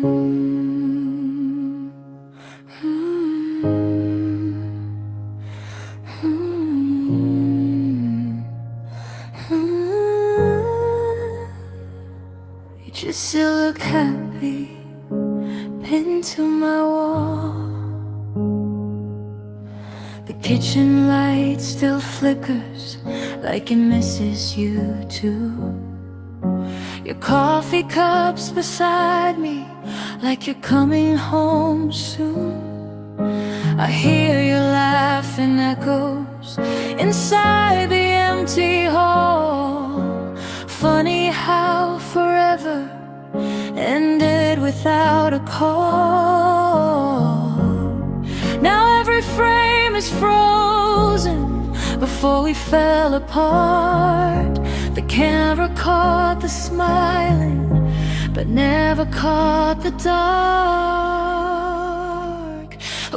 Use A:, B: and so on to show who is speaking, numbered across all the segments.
A: You just still look happy, pinned to my wall. The kitchen light still flickers like it misses you too. Your coffee cup's beside me like you're coming home soon. I hear your laughing echoes inside the empty hall. Funny how forever ended without a call. Now every frame is frozen before we fell apart. The camera caught the smiling, but never caught the dark.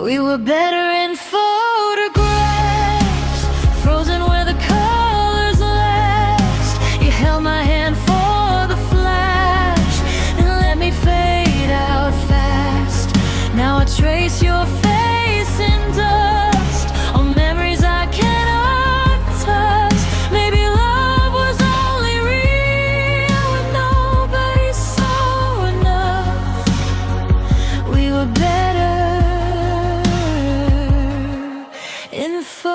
A: We were better in photographs, frozen where the colors last. You held my hand for the flash and let me fade out fast. Now I trace your face in dust on memories I cannot touch. Maybe love was only real when nobody saw enough. We were better in photographs.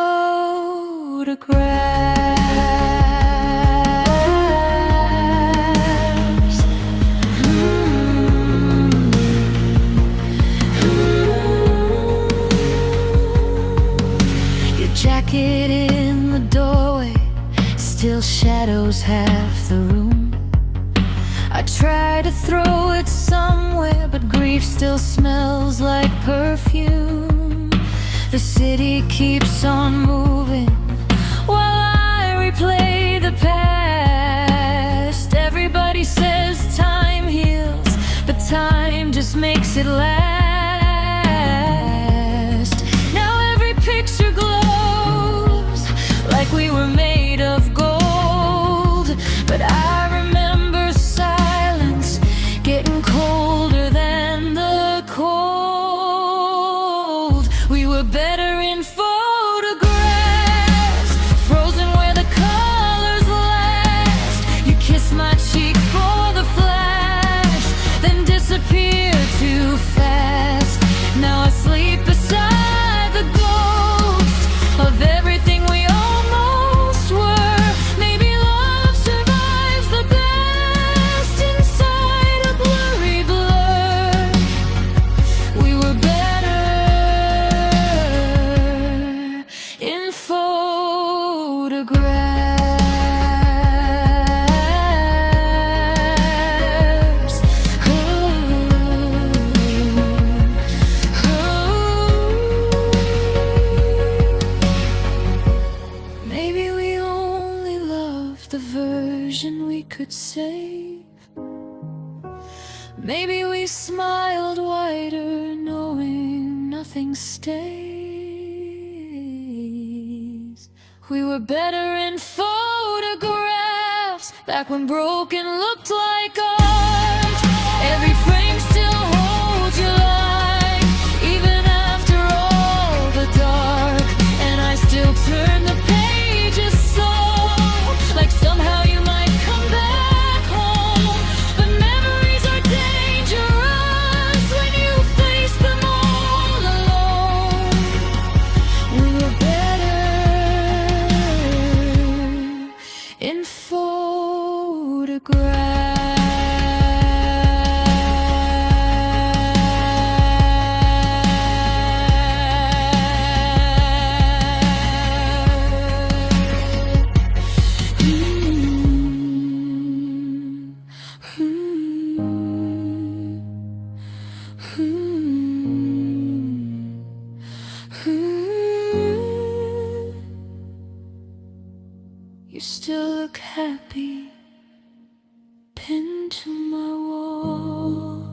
A: Your jacket in the doorway still shadows half the room. I try to throw it somewhere, but grief still smells like perfume. The city keeps on moving while I replay the past. Everybody says time heals, but time just makes it last. Now every picture glows like we were made of gold, but I remember silence getting colder than the cold. We were better in photographs, frozen where the colors last. You kissed my cheek for the flash, then disappeared too fast. Now I sleep beside the ghost of everything we almost were. Maybe love survives the best inside a blurry blur. We were better in photographs. Maybe we only loved the version we could save. Maybe we smiled wider, knowing nothing stays. We were better in photographs, back when broken looked like art. Every frame still holds your light, even after all the dark. And I still turn the pages slow, like somehow you might come back home. But memories are dangerous when you face them all alone. We were better in You still look happy, pinned to my wall.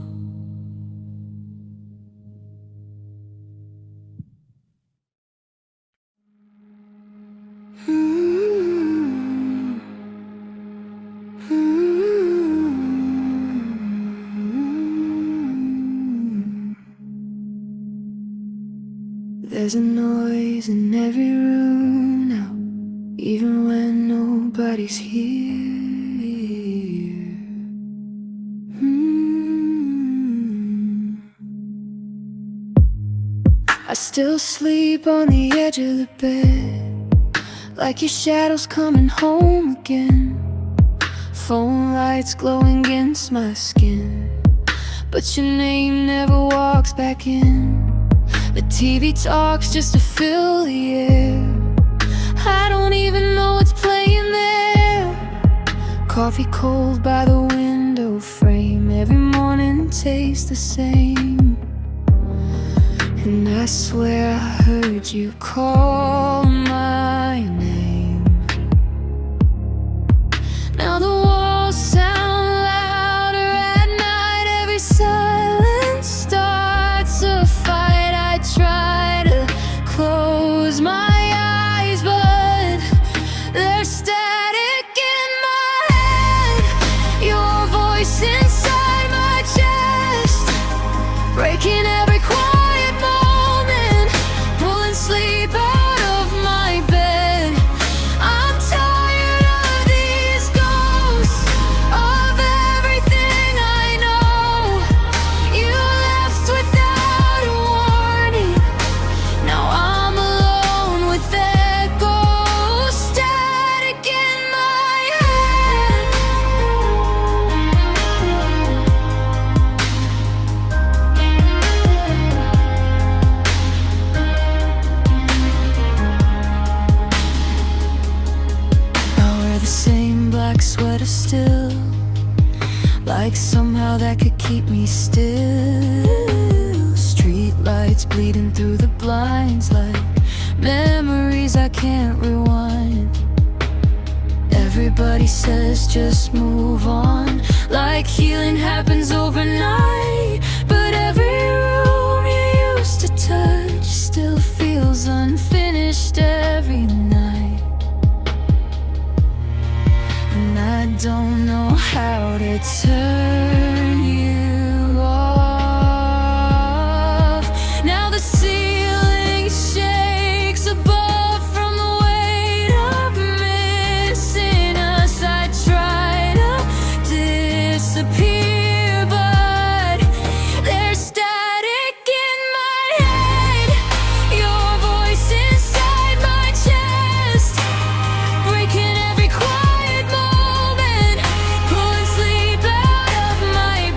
A: There's a noise in every room now, even when nobody's here. I still sleep on the edge of the bed, like your shadow's coming home again. Phone lights glowing against my skin, but your name never walks back in. The TV talks just to fill the air. I don't even know what's playing there. Coffee cold by the window frame, every morning tastes the same. And I swear I heard you call my name. Now the walls sound louder at night, every silence starts a fight. I try to close my eyes, but there's static in my head. Your voice inside my chest, breaking every quiet moment, pulling sleep out of my bed. I'm tired of these ghosts, of everything I know. You left without a warning, now I'm alone with echoes, static in my head. I wear the same black sweater still, like somehow that could keep me still. Street lights bleeding through the blinds, like memories I can't rewind. Everybody says just move on, like healing happens overnight. But every room you used to touch still feels unfinished every night. And I don't know how to turn you off. Now the ceiling shakes above from the weight of missing us. I try to disappear, but there's static in my head. Your voice inside my chest, breaking every quiet moment, pulling sleep out of my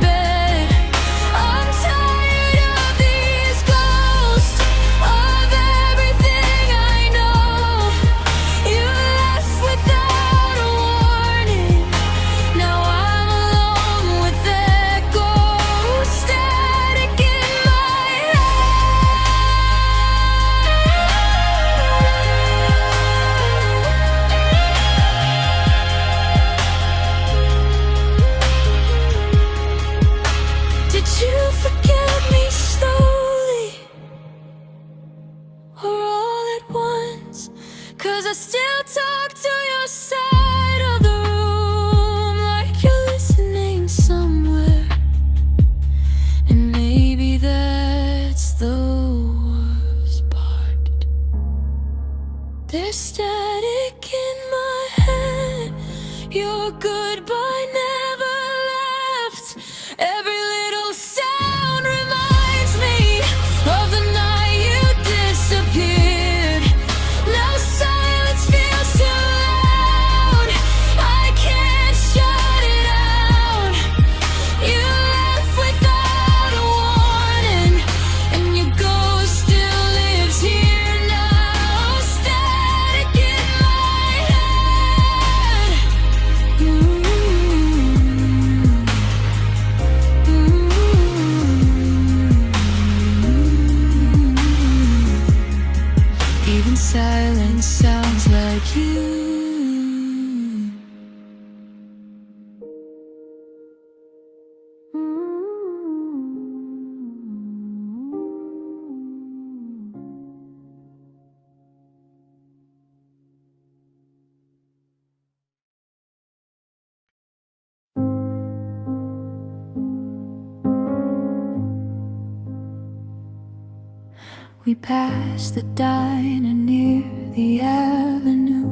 A: We passed the diner near the avenue.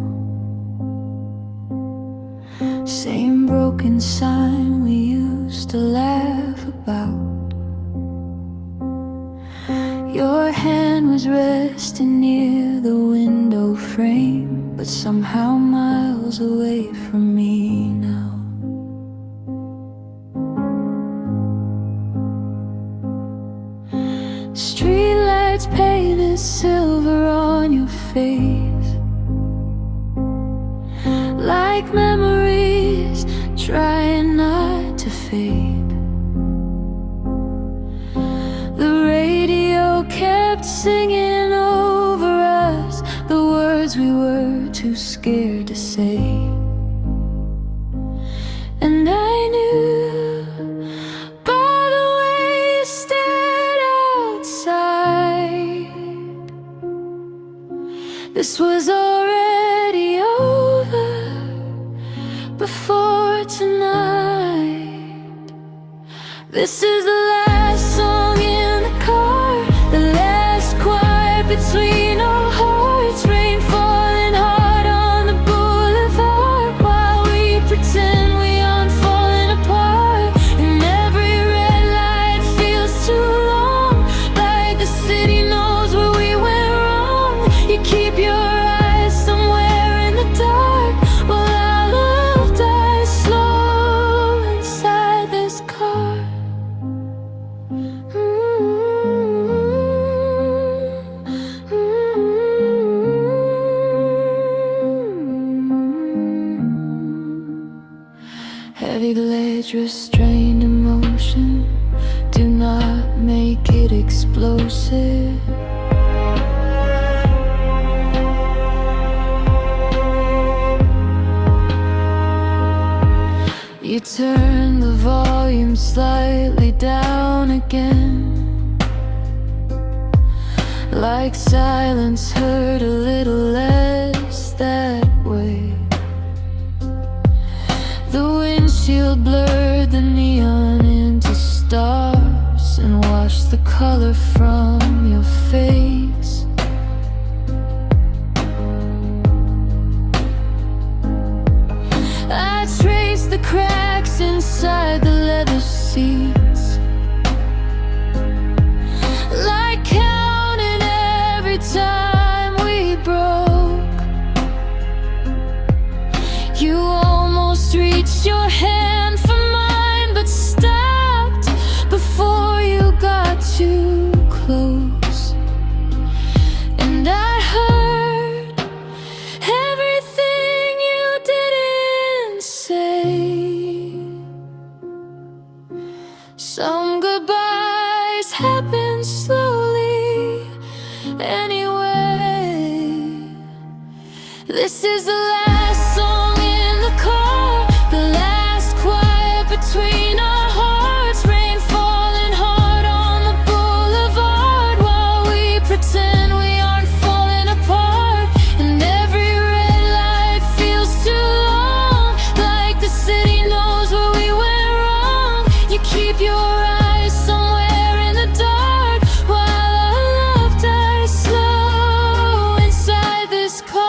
A: Same broken sign we used to laugh about. Your hand was resting near the window frame, but somehow miles away from me now. Streetlights painted silver on your face, like memories trying not to fade. The radio kept singing over us the words we were too scared to say. And I knew by the way you stared outside, this was already over before tonight. This is the last song in the car, the last quiet between our hearts. Rain falling hard on the boulevard while we pretend we aren't falling apart. And every red light feels too long, like the city knows where we went wrong. You keep your eyes somewhere in the dark while our love dies slow inside this car. Heavy ledge, restrained emotion, do not make it explosive. You turn the volume slightly down again, like silence hurt a little less that way. The windshield blurred the neon into stars and washed the color from your face. I traced the cracks inside the leather seats, like counting every time we broke. You almost reached your hand for mine, but stopped before you got too close. And I heard everything you didn't say. Some goodbyes happen slowly anyway. This is the last song in the car, the last quiet between our hearts. Rain falling hard on the boulevard while we pretend we aren't falling apart. And every red light feels too long, like the city knows where we went wrong. You keep your eyes somewhere in the dark while our love dies slow inside this car.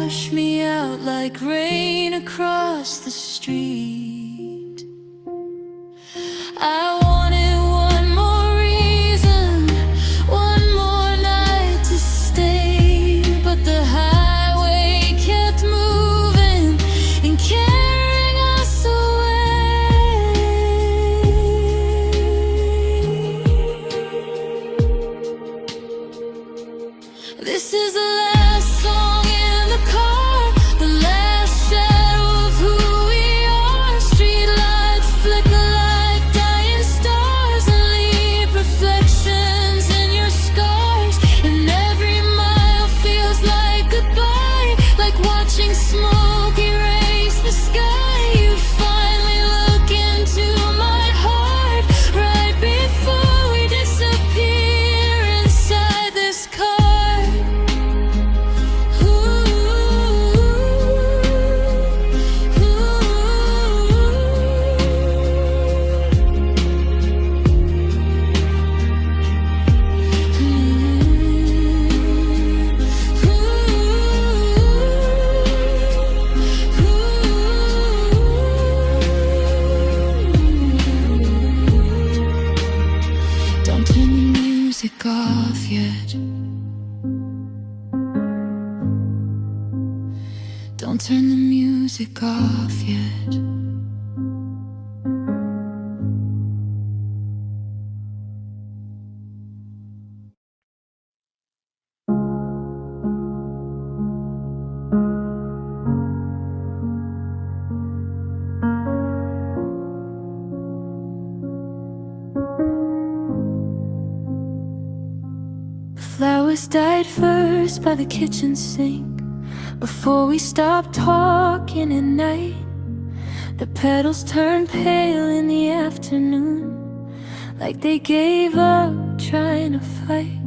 A: wash me out like rain across the street. I wanted one more reason, one more night to stay, but the highway kept moving and carrying us away. This is the last song in the car, the last shadow of who we are. Streetlights flicker like dying stars and leave reflections in your scars. And every mile feels like goodbye, like watching smoke erase the sky. You finally look into my heart right before we disappear inside this car. Don't turn the music off yet. Don't turn the music off yet. The flowers died first by the kitchen sink. Before we stopped talking at night, the petals turned pale in the afternoon, like they gave up trying to fight.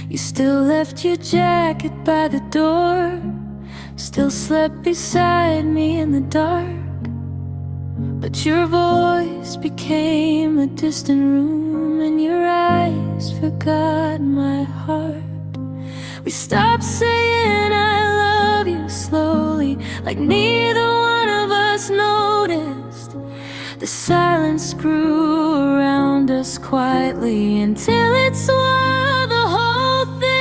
A: You still left your jacket by the door, still slept beside me in the dark. But your voice became a distant room, and your eyes forgot my heart. We stopped saying I love you slowly, like neither one of us noticed. The silence grew around us quietly until it swallowed the whole thing.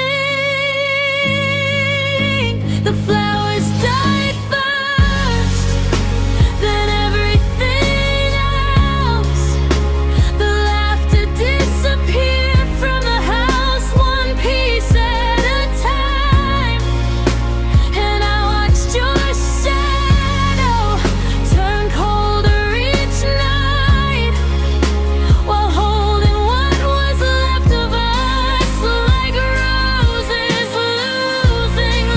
A: The flowers died first, then everything else. The laughter disappeared from the house, one piece at a time. And I watched your shadow turn colder each night, while holding what was left of us like roses losing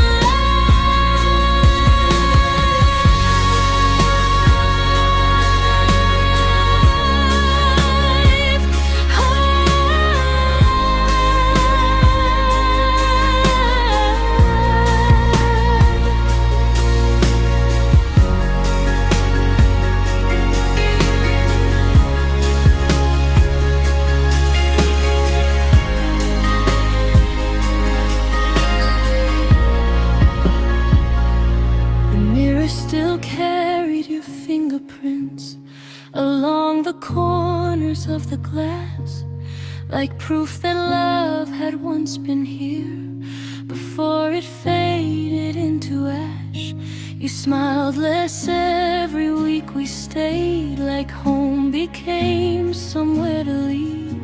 A: The mirror still carried your fingerprints along the corners of the glass, like proof that love had once been here before it faded into ash. You smiled less every week we stayed, like home became somewhere to leave.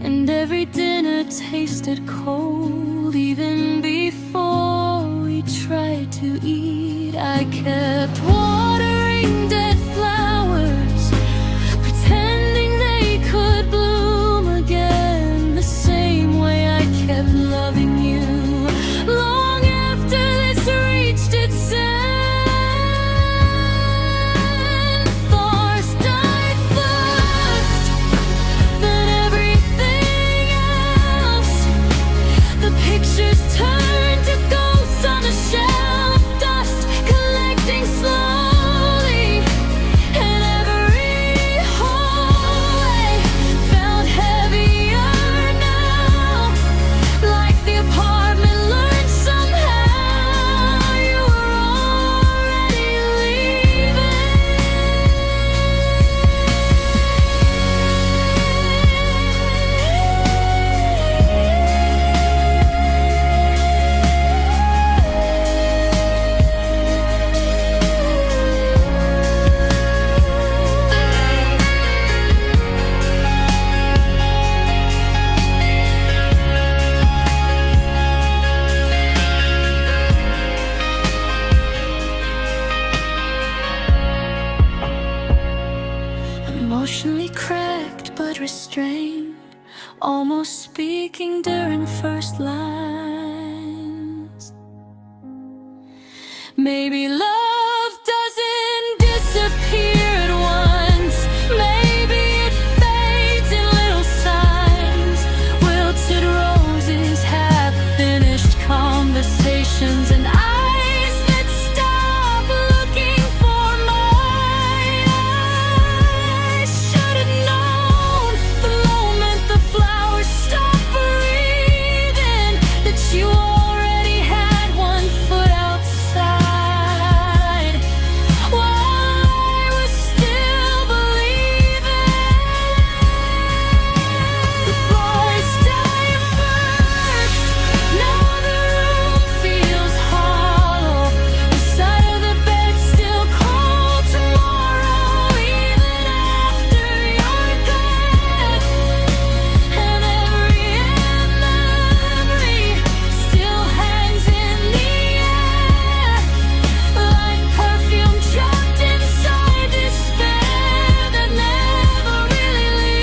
A: And every dinner tasted cold, even before we tried to eat. I kept watering dead flowers, pretending they could bloom again, the same way I kept loving you long after this reached its end. Thorns died first, then everything else. The pictures turned to ghosts on a shelf, dust collecting slow. but restrained, almost speaking during first lines. Maybe love doesn't disappear at once. Maybe it fades in little signs. Wilted roses have finished conversations, and eyes that stop looking for mine. I should have known the moment the flowers stopped breathing that you already had one foot outside, while I was still believing. The forest died first. Now the room feels hollow. The side of the bed still cold. Tomorrow, even after you're gone, and every memory still hangs in the air, like perfume trapped inside despair that never really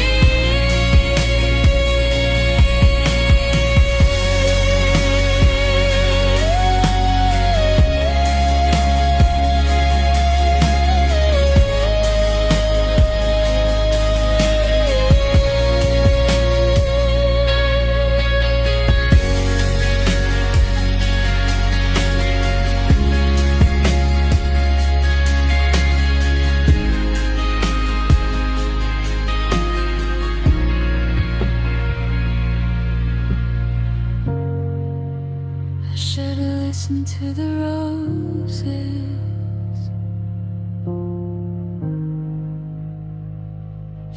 A: I should have listened to the roses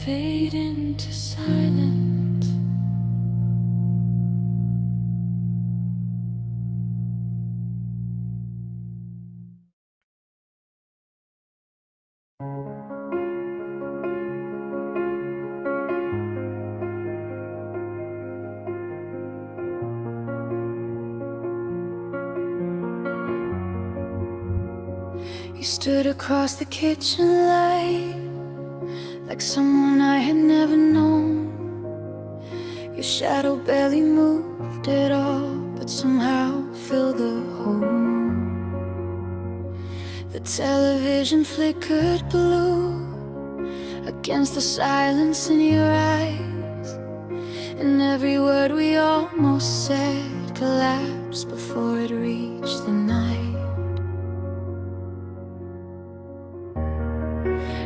A: fade into silence. You stood across the kitchen light, like someone I had never known. Your shadow barely moved at all, but somehow filled the whole room. The television flickered blue against the silence in your eyes, and every word we almost said collapsed before it reached the night.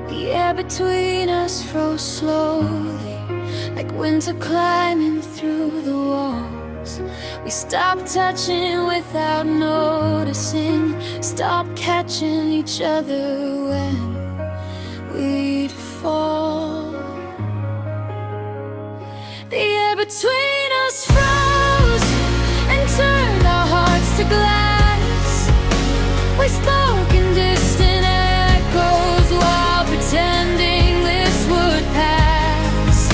A: The air between us froze slowly, like winter climbing through the walls. We stopped touching without noticing, stopped catching each other when we'd fall. The air between us froze and turned our hearts to glass. We spoke in distant echoes while pretending this would pass.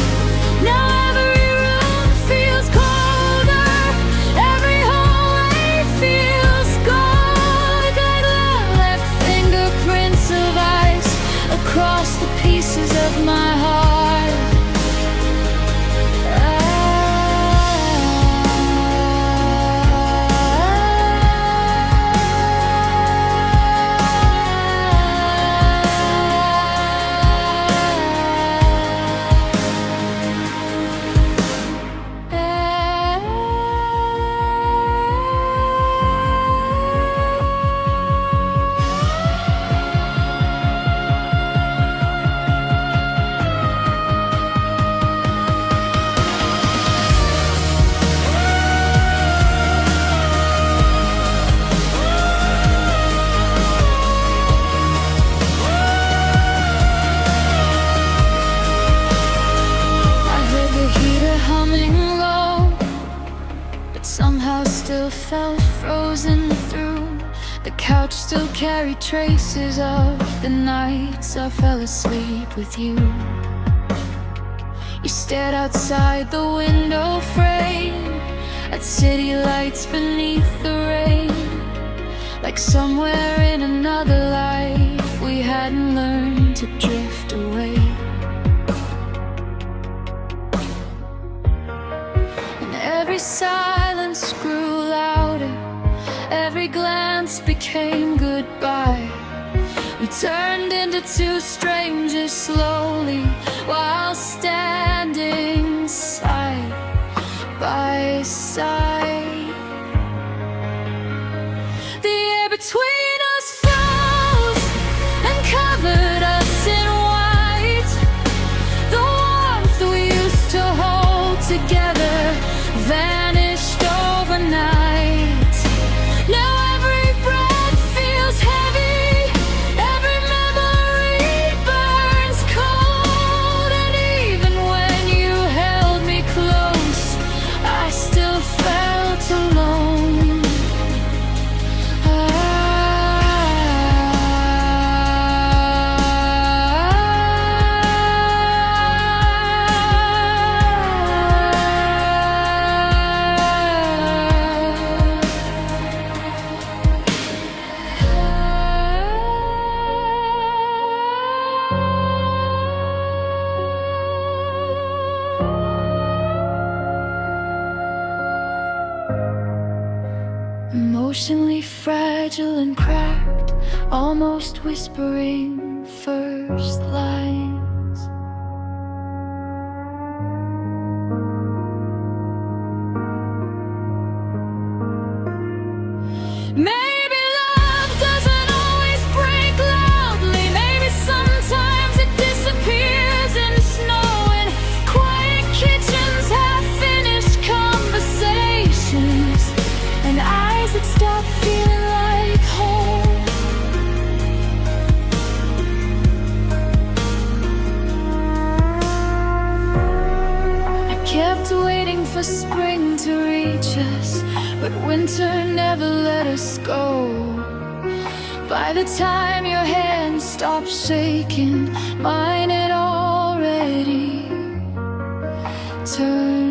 A: Now every room feels colder, every hallway feels cold, like love left fingerprints of ice across the pieces of my heart. Felt frozen through. The couch still carried traces of the nights I fell asleep with you. You stared outside the window frame at city lights beneath the rain, like somewhere in another life we hadn't learned to drift away. silence grew louder, every glance became goodbye. We turned into two strangers slowly, while standing side by side. The air between us froze and covered us in white. The warmth we used to hold together vanished overnight. Now every breath feels heavy, every memory burns cold, and even when you held me close, I still felt alone. Emotionally fragile and cracked, almost whispering first lines. Maybe love doesn't always break loudly. Maybe sometimes it disappears in snow and quiet kitchens, half-finished conversations, and eyes that stop feeling like home. I kept waiting for spring to reach us, but winter never let us go. By the time your hand stopped shaking, mine had already turned